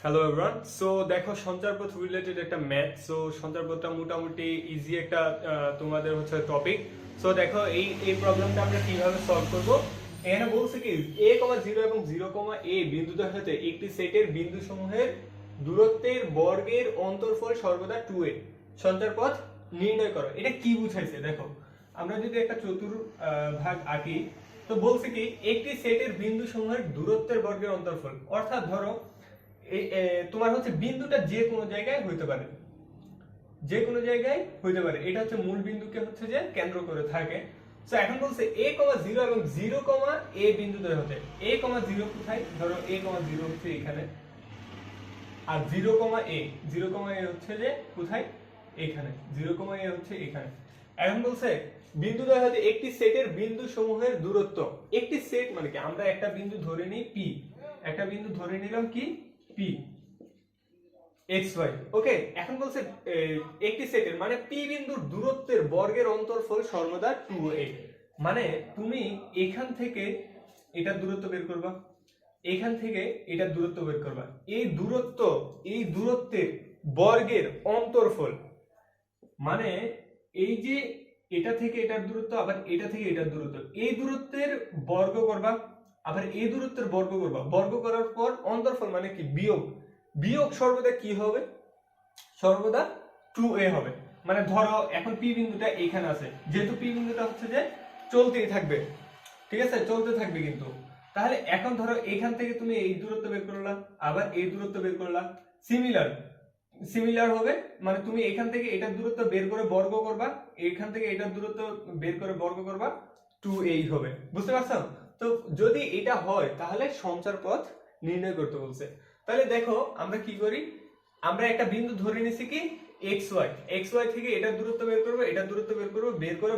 Hello everyone. So দেখো, সঞ্চারপথ related একটা ম্যাথ। সো সঞ্চারপথটা মোটামুটি ইজি একটা তোমাদের হচ্ছে টপিক। সো দেখো এই এই প্রবলেমটা আমরা কিভাবে সলভ করব। এখানে বলছে কি a,0 এবং 0,a বিন্দুদ্বয় হতে একটি সেটের বিন্দুসমূহের দূরত্বের বর্গের অন্তরফল সর্বদা 2a সঞ্চারপথ নির্ণয় করো। এটা কি বুঝাইছে দেখো, আমরা যদি একটা চতুর্ভাগ আঁকি, তো বলছে কি একটি সেটের বিন্দুসমূহের দূরত্বের বর্গের অন্তরফল, অর্থাৎ ধরো তোমার হচ্ছে বিন্দুটা যে কোনো জায়গায় হইতে পারে, যে কোনো জায়গায় হইতে পারে। এটা হচ্ছে মূল বিন্দুকে হচ্ছে যে কেন্দ্র করে থাকে। সো এখন বলছে a,0 এবং 0,a বিন্দুদ্বয় হতে a,0 কোথায়, ধরো a,0 হচ্ছে এখানে, আর 0,a হচ্ছে যে কোথায়, এখানে 0,a হচ্ছে এখানে। এখন বলছে বিন্দুদ্বয় হতে একটি সেটের বিন্দু সমূহের দূরত্ব। একটি সেট মানে কি, আমরা একটা বিন্দু ধরে নিই p, একটা বিন্দু ধরে নিলাম কি p xy। ওকে, এখন বলছে একটি সেটের মানে p বিন্দুর দূরত্বের বর্গের অন্তরফল সর্বদা 2a। মানে তুমি এখান থেকে এটা দূরত্ব বের করবা, এখান থেকে এটা দূরত্ব বের করবা, এই দূরত্বের বর্গের অন্তরফল মানে এই যে এটা থেকে এটার দূরত্ব, আবার এটা থেকে এটার দূরত্ব, এই দূরত্বের বর্গ করবা, আবার এই দূরত্বের বর্গ করবা, বর্গ করার পর অন্তরফল মানে কি বিয়োগ, বিয়োগ সর্বদা কি হবে, সর্বদা 2a হবে। মানে ধরো এখন p বিন্দুটা এখানে আছে, যেহেতু p বিন্দুটা হচ্ছে যে চলতেই থাকবে, ঠিক আছে, চলতে থাকবে কিন্তু। তাহলে এখন ধরো এখান থেকে তুমি এই দূরত্ব বের করলা, আবার এই দূরত্ব বের করলা, সিমিলার হবে। মানে তুমি এখান থেকে এটার দূরত্ব বের করে বর্গ করবা, এখান থেকে এটার দূরত্ব বের করে বর্গ করবা, 2a হবে। বুঝতে পারছো? তো যদি এটা হয় তাহলে সঞ্চার পথ নির্ণয় করতে বলছে। তাহলে দেখো আমরা কি করি, আমরা একটা বিন্দু ধরে নিছি কি xy থেকে এটার দূরত্ব বের করব, এটার দূরত্ব বের করব, বের করে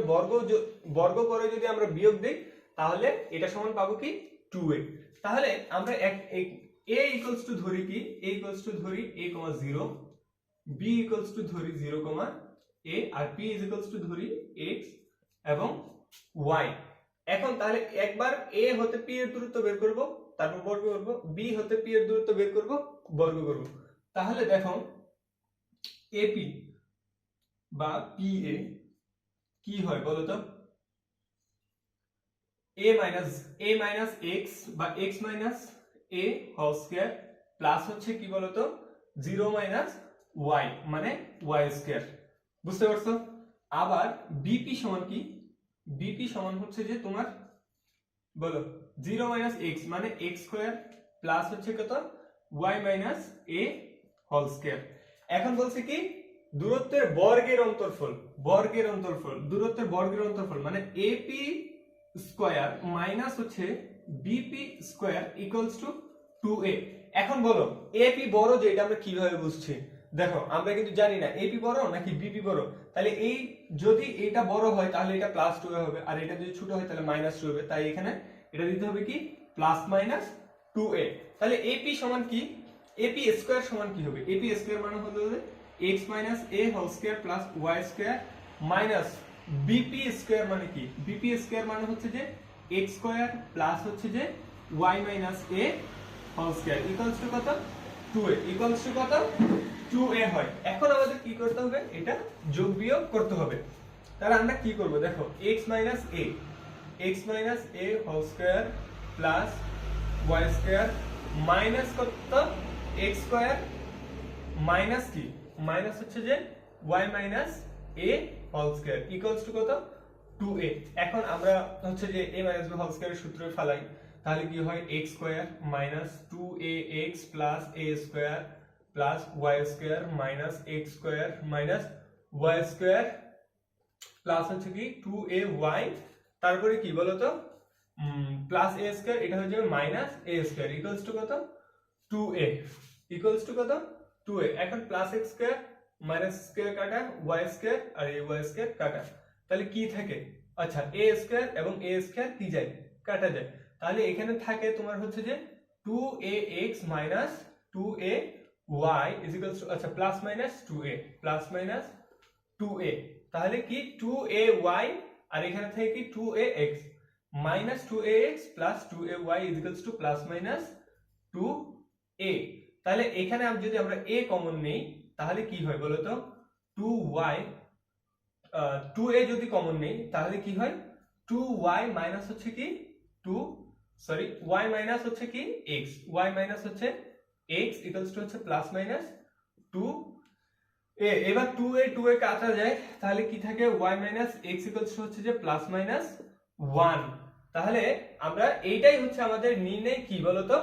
বর্গ করে যদি আমরা বিয়োগ দেই তাহলে এটা সমান পাবো কি 2a। তাহলে আমরা a ইকুয়ালস টু ধরি কি, a ইকুয়ালস টু ধরি a,0, b ইকুয়ালস টু ধরি 0,a, আর p ইকুয়ালস টু ধরি x এবং y। এখন তাহলে একবার a হতে p এর দূরত্ব বের করব, তারপর বর্গ করব, b হতে p এর দূরত্ব বের করব, বর্গ করব। তাহলে দেখো AP বা PA কি হয় বলো তো, a মাইনাস x বা x minus a whole square plus হচ্ছে কি বলতো 0 মাইনাস y মানে y স্কয়ার। বুঝতে পারছো? আবার BP সমান কি, BP সমান হচ্ছে যে তোমার বলো 0 মাইনাস x মানে x স্কয়ার প্লাস হচ্ছে কত y minus a whole square. এখন বলছে কি দূরত্বের বর্গের অন্তরফল, দূরত্বের বর্গের অন্তরফল মানে AP স্কয়ার মাইনাস হচ্ছে BP square equals two 2a। এখন বলো AP বড় যে, এটা আমরা কিভাবে বুঝছি? দেখো আমরা কিন্তু জানি না AP বড় নাকি BP বড়। তাহলে এই যদি এটা বড় হয় তাহলে এটা প্লাস 2a হবে, আর এটা যদি ছোট হয় তাহলে মাইনাস 2 হবে। তাই এখানে এটা দিতে হবে কি প্লাস মাইনাস 2a। তাহলে AP সমান কি, AP স্কয়ার সমান কি হবে, AP স্কয়ার মানে হলো x minus a whole square plus y square minus BP square মানে কি, BP স্কয়ার মানে হচ্ছে যে x স্কয়ার প্লাস হচ্ছে যে y minus a whole square equals to কত 2a, ইকুয়ালস টু কত 2a হয়। এখন আমাদের কি করতে হবে, এটা যোগ বিয়োগ করতে হবে। তাহলে আমরা কি করব দেখো x minus a whole square plus y square minus কত x স্কয়ার মাইনাস কি, মাইনাস হচ্ছে যে y minus a whole square equals to কত 2a। এখন আমরা হচ্ছে যে a মাইনাস b হোল স্কয়ারের সূত্রে ফেলাই, তাহলে কি হয় x square minus 2ax plus a square plus y square minus x square minus y square plus হচ্ছে কি 2ay, তারপরে কি বলতো প্লাস a স্কয়ার, এটা হয়ে যাবে minus a square equals to কত 2a, ইকুয়ালস টু কত 2a। এখন plus x square minus square কাটা y স্কয়ার আর এই y স্কয়ার কাটা, তাহলে কি থাকে, আচ্ছা a স্কয়ার এবং a স্কয়ার কি যায় কাটা যায়। তাহলে এখানে থাকে তোমার হচ্ছে যে 2ax মাইনাস 2ay আচ্ছা প্লাস মাইনাস 2a, তাহলে কি 2ay, আর এখানে থাকে কি 2ax minus 2ax plus 2ay plus minus 2a। তাহলে এখানে যদি আমরা a কমন নেই তাহলে কি হয় বলতো 2y 2a যদি কমন নেই তাহলে কি হয় 2y মাইনাস হচ্ছে কি y মাইনাস হচ্ছে কি x y মাইনাস হচ্ছে x ইকুয়ালস টু হচ্ছে প্লাস মাইনাস 2 a এবার 2a কাটা যায় তাহলে কি থাকে y minus x equals to হচ্ছে যে প্লাস মাইনাস 1 তাহলে আমরা এইটাই হচ্ছে আমাদের নির্ণয় কি বলতো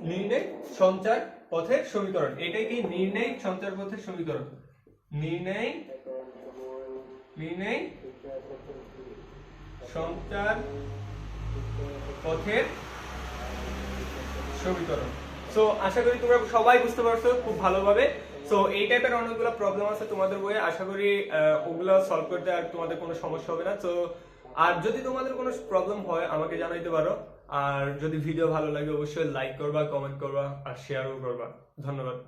নির্ণয় সঞ্চার পথের সমীকরণ এটাই কি নির্ণয় সঞ্চার পথের সমীকরণ নির্ণয় সঞ্চার পথের সমীকরণ। সো আশা করি তোমরা সবাই বুঝতে পারছো খুব ভালোভাবে। সো এই টাইপের অনেকগুলো প্রবলেম আছে তোমাদের বইয়ে, আশা করি ওগুলো সলভ করতে আর তোমাদের কোনো সমস্যা হবে না। সো আর যদি তোমাদের কোনো প্রবলেম হয় আমাকে জানাইতে পারো, আর যদি ভিডিও ভালো লাগে অবশ্যই লাইক করবা, কমেন্ট করবা আর শেয়ারও করবা। ধন্যবাদ।